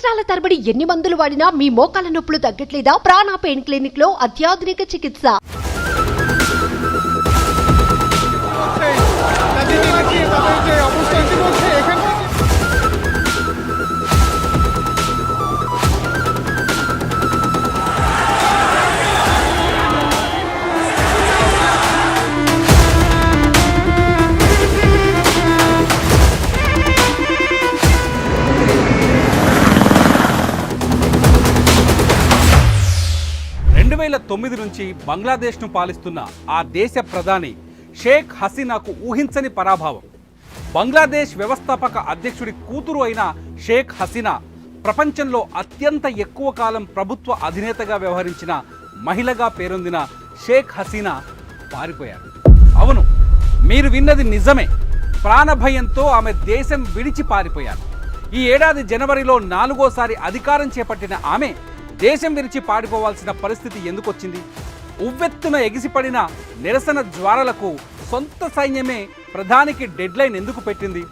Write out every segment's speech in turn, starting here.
సంవత్సరాల తరబడి ఎన్ని మందులు వాడినా మీ మోకాల నొప్పులు తగ్గట్లేదా? ప్రాణ పెయిన్ క్లినిక్ లో అత్యాధునిక చికిత్స. నుంచి బంగ్లాదేశ్ను పాలిస్తున్న ఆ దేశ ప్రధాని షేక్ హసీనాకు ఊహించని పరాభవం. బంగ్లాదేశ్ వ్యవస్థాపక అధ్యక్షుడి కూతురు అయిన షేక్ హసీనా ప్రపంచంలో అత్యంత ఎక్కువ కాలం ప్రభుత్వ అధినేతగా వ్యవహరించిన మహిళగా పేరొందిన షేక్ హసీనా పారిపోయారు. అవును, మీరు విన్నది నిజమే. ప్రాణభయంతో ఆమె దేశం విడిచి పారిపోయారు. ఈ ఏడాది జనవరిలో 4వసారి అధికారం చేపట్టిన ఆమె దేశం విడిచి పారిపోవాల్సిన పరిస్థితి ఎందుకు వచ్చింది? ఉవ్వెత్తున ఎగిసిపడిన నిరసన జ్వాలలకు సొంత సైన్యమే ప్రధానికి డెడ్లైన్ ఎందుకు పెట్టింది?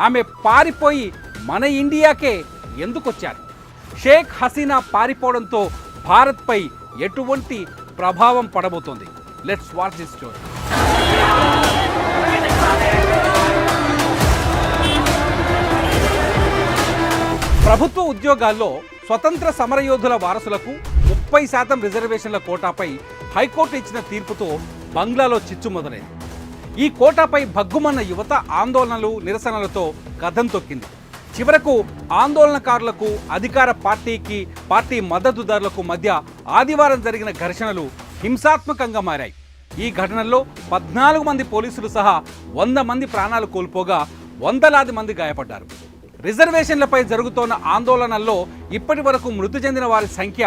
ఆమె పారిపోయి మన ఇండియాకే ఎందుకు వచ్చారు? షేక్ హసీనా పారిపోవడంతో భారత్పై ఎటువంటి ప్రభావం పడబోతోంది? Let's watch this story. ప్రభుత్వ ఉద్యోగాల్లో స్వతంత్ర సమరయోధుల వారసులకు 30% రిజర్వేషన్ల కోటాపై హైకోర్టు ఇచ్చిన తీర్పుతో బంగ్లాలో చిచ్చు మొదలైంది. ఈ కోటాపై భగ్గుమన్న యువత ఆందోళనలు, నిరసనలతో కథం తొక్కింది. చివరకు ఆందోళనకారులకు, అధికార పార్టీ మద్దతుదారులకు మధ్య ఆదివారం జరిగిన ఘర్షణలు హింసాత్మకంగా మారాయి. ఈ ఘటనల్లో 14 మంది పోలీసులు సహా 100 మంది ప్రాణాలు కోల్పోగా వందలాది మంది గాయపడ్డారు. రిజర్వేషన్లపై జరుగుతోన్న ఆందోళనల్లో ఇప్పటి వరకు మృతి చెందిన వారి సంఖ్య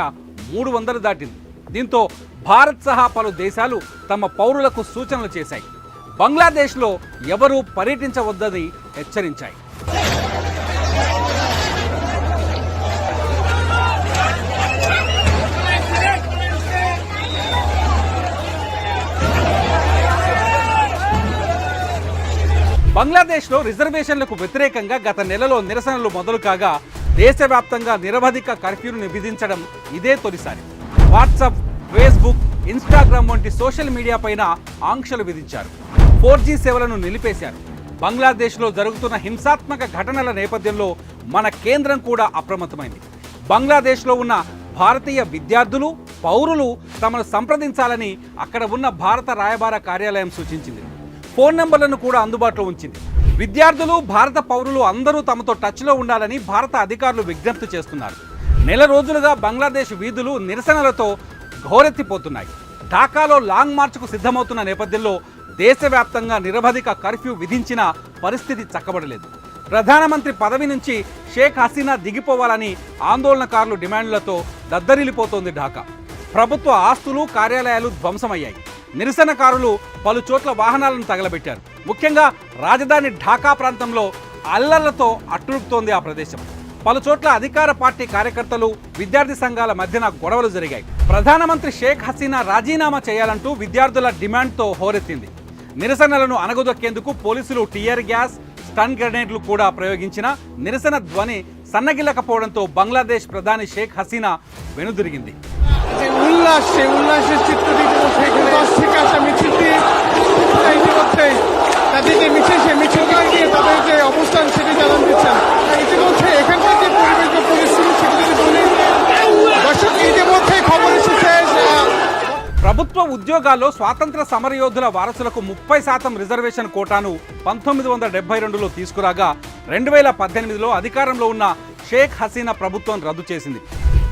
300 దాటింది. దీంతో భారత్ సహా పలు దేశాలు తమ పౌరులకు సూచనలు చేశాయి. బంగ్లాదేశ్లో ఎవరూ పర్యటించవద్దని హెచ్చరించాయి. బంగ్లాదేశ్లో రిజర్వేషన్లకు వ్యతిరేకంగా గత నెలలో నిరసనలు మొదలు కాగా దేశవ్యాప్తంగా నిరవధిక కర్ఫ్యూను విధించడం ఇదే తొలిసారి. వాట్సాప్, ఫేస్బుక్, ఇన్స్టాగ్రామ్ వంటి సోషల్ మీడియా పైన ఆంక్షలు విధించారు. 4G సేవలను నిలిపేశారు. బంగ్లాదేశ్లో జరుగుతున్న హింసాత్మక ఘటనల నేపథ్యంలో మన కేంద్రం కూడా అప్రమత్తమైంది. బంగ్లాదేశ్లో ఉన్న భారతీయ విద్యార్థులు, పౌరులు తమను సంప్రదించాలని అక్కడ ఉన్న భారత రాయబార కార్యాలయం సూచించింది. ఫోన్ నెంబర్లను కూడా అందుబాటులో ఉంచింది. విద్యార్థులు, భారత పౌరులు అందరూ తమతో టచ్లో ఉండాలని భారత అధికారులు విజ్ఞప్తి చేస్తున్నారు. నెల రోజులుగా బంగ్లాదేశ్ వీధులు నిరసనలతో ఘోరెత్తిపోతున్నాయి. ఢాకాలో లాంగ్ మార్చ్కు సిద్ధమవుతున్న నేపథ్యంలో దేశవ్యాప్తంగా నిరవధిక కర్ఫ్యూ విధించిన పరిస్థితి చక్కబడలేదు. ప్రధానమంత్రి పదవి నుంచి షేక్ హసీనా దిగిపోవాలని ఆందోళనకారులు డిమాండ్లతో దద్దరిల్లిపోతోంది ఢాకా. ప్రభుత్వ ఆస్తులు, కార్యాలయాలు ధ్వంసమయ్యాయి. నిరసనకారులు పలు చోట్ల వాహనాలను తగలబెట్టారు. ముఖ్యంగా రాజధాని ఢాకా ప్రాంతంలో అల్లర్లతో అట్టుడుపుతోంది ఆ ప్రదేశం. పలు చోట్ల అధికార పార్టీ కార్యకర్తలు, విద్యార్థి సంఘాల మధ్యన గొడవలు జరిగాయి. ప్రధానమంత్రి షేక్ హసీనా రాజీనామా చేయాలంటూ విద్యార్థుల డిమాండ్తో హోరెత్తింది. నిరసనలను అణగదొక్కేందుకు పోలీసులు టీయర్ గ్యాస్, స్టన్ గ్రెనేడ్లు కూడా ప్రయోగించిన నిరసన ధ్వని సన్నగిల్లకపోవడంతో బంగ్లాదేశ్ ప్రధాని షేక్ హసీనా వెనుదిరిగింది. উল্লাসের চিত্র ইতিমধ্যে এখানে 10 থেকে আসা মিছিলটি ইতিমধ্যে তাদের যে মিছিল সেই মিছিলকে নিয়ে তাদের যে অবস্থান সেটি জানান দিচ্ছেন। ইতিমধ্যে এখানকার যে পরিবেশ বা পরিস্থিতি সেটি যদি বলি, দর্শক ইতিমধ্যে খবর এসেছে ప్రభుత్వ ఉద్యోగాల్లో స్వాతంత్ర సమరయోధుల వారసులకు 30% రిజర్వేషన్ కోటాను 1972లో తీసుకురాగా 2018లో అధికారంలో ఉన్న షేక్ హసీనా ప్రభుత్వం రద్దు చేసింది.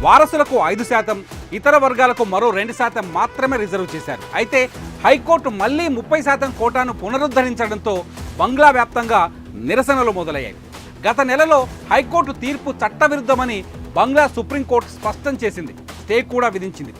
వారసులకు 5%, ఇతర వర్గాలకు మరో 2% మాత్రమే రిజర్వ్ చేశారు. అయితే హైకోర్టు మళ్లీ 30% కోటాను పునరుద్ధరించడంతో బంగ్లా వ్యాప్తంగా నిరసనలు మొదలయ్యాయి. గత నెలలో హైకోర్టు తీర్పు చట్టవిరుద్ధమని బంగ్లా సుప్రీంకోర్టు స్పష్టం చేసింది. స్టే కూడా విధించింది.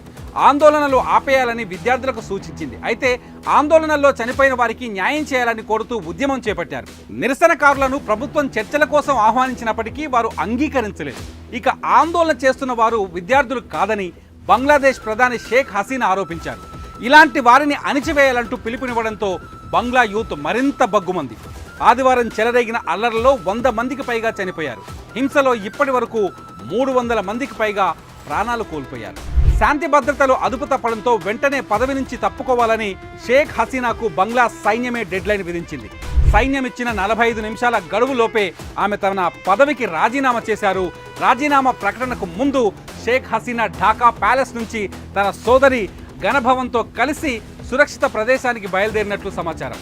ఆందోళనలు ఆపేయాలని విద్యార్థులకు సూచించింది. అయితే ఆందోళనల్లో చనిపోయిన వారికి న్యాయం చేయాలని కోరుతూ ఉద్యమం చేపట్టారు. నిరసనకారులను ప్రభుత్వం చర్చల కోసం ఆహ్వానించినప్పటికీ వారు అంగీకరించలేదు. ఇక ఆందోళన చేస్తున్న వారు విద్యార్థులు కాదని బంగ్లాదేశ్ ప్రధాని షేక్ హసీనా ఆరోపించారు. ఇలాంటి వారిని అణిచివేయాలంటూ పిలుపునివ్వడంతో బంగ్లా యూత్ మరింత బగ్గుమంది. ఆదివారం చెలరేగిన అల్లర్లలో 100 మందికి పైగా చనిపోయారు. హింసలో ఇప్పటి వరకు 300 మందికి పైగా ప్రాణాలు కోల్పోయారు. శాంతి భద్రతలు అదుపు తప్పడంతో వెంటనే పదవి నుంచి తప్పుకోవాలని షేక్ హసీనాకు బంగ్లా సైన్యమే డెడ్లైన్ విధించింది. సైన్యం ఇచ్చిన 45 నిమిషాల గడువులోపే ఆమె తన పదవికి రాజీనామా చేశారు. రాజీనామా ప్రకటనకు ముందు షేక్ హసీనా ఢాకా ప్యాలెస్ నుంచి తన సోదరి గణభవన్తో కలిసి సురక్షిత ప్రదేశానికి బయలుదేరినట్లు సమాచారం.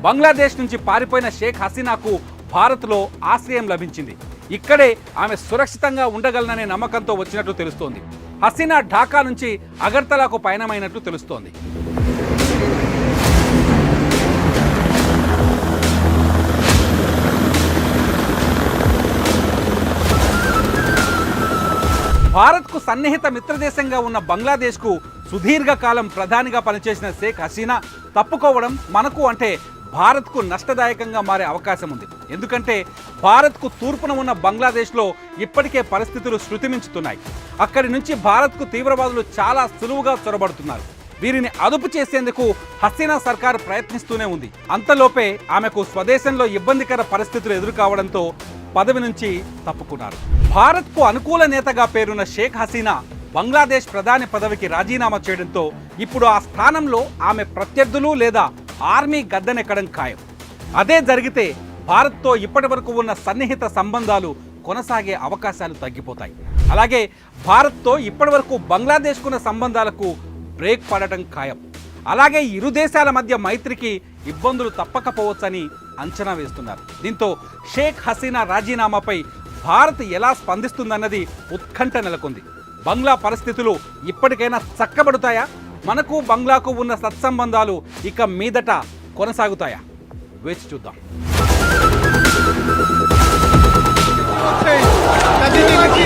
బంగ్లాదేశ్ నుంచి పారిపోయిన షేక్ హసీనాకు భారత్లో ఆశ్రయం లభించింది. ఇక్కడే ఆమె సురక్షితంగా ఉండగలననే నమ్మకంతో వచ్చినట్లు తెలుస్తోంది. హసీనా ఢాకా నుంచి అగర్తలాకు పయనమైనట్లు తెలుస్తోంది. భారత్కు సన్నిహిత మిత్రదేశంగా ఉన్న బంగ్లాదేశ్కు సుదీర్ఘకాలం ప్రధానిగా పనిచేసిన షేక్ హసీనా తప్పుకోవడం మనకు అంటే భారత్కు నష్టదాయకంగా మారే అవకాశం ఉంది. ఎందుకంటే భారత్కు తూర్పున ఉన్న బంగ్లాదేశ్లో ఇప్పటికే పరిస్థితులు శృతిమించుతున్నాయి. అక్కడి నుంచి భారత్కు తీవ్రవాదులు చాలా సులువుగా చొరబడుతున్నారు. వీరిని అదుపు చేసేందుకు హసీనా సర్కార్ ప్రయత్నిస్తూనే ఉంది. అంతలోపే ఆమెకు స్వదేశంలో ఇబ్బందికర పరిస్థితులు ఎదురుకావడంతో పదవి నుంచి తప్పుకున్నారు. భారత్కు అనుకూల నేతగా పేరున్న షేక్ హసీనా బంగ్లాదేశ్ ప్రధాని పదవికి రాజీనామా చేయడంతో ఇప్పుడు ఆ స్థానంలో ఆమె ప్రత్యర్థులు లేదా ఆర్మీ గద్దెనెక్కడం ఖాయం. అదే జరిగితే భారత్తో ఇప్పటి వరకు ఉన్న సన్నిహిత సంబంధాలు కొనసాగే అవకాశాలు తగ్గిపోతాయి. అలాగే భారత్తో ఇప్పటి వరకు బంగ్లాదేశ్కున్న సంబంధాలకు బ్రేక్ పడటం ఖాయం. అలాగే ఇరు దేశాల మధ్య మైత్రికి ఇబ్బందులు తప్పకపోవచ్చని అంచనా వేస్తున్నారు. దీంతో షేక్ హసీనా రాజీనామాపై భారత్ ఎలా స్పందిస్తుందన్నది ఉత్కంఠ నెలకొంది. బంగ్లా పరిస్థితులు ఇప్పటికైనా చక్కబడుతాయా? మనకు బంగ్లాకు ఉన్న సత్సంబంధాలు ఇక మీదట కొనసాగుతాయా? వేచి చూద్దాం. তাদেরকে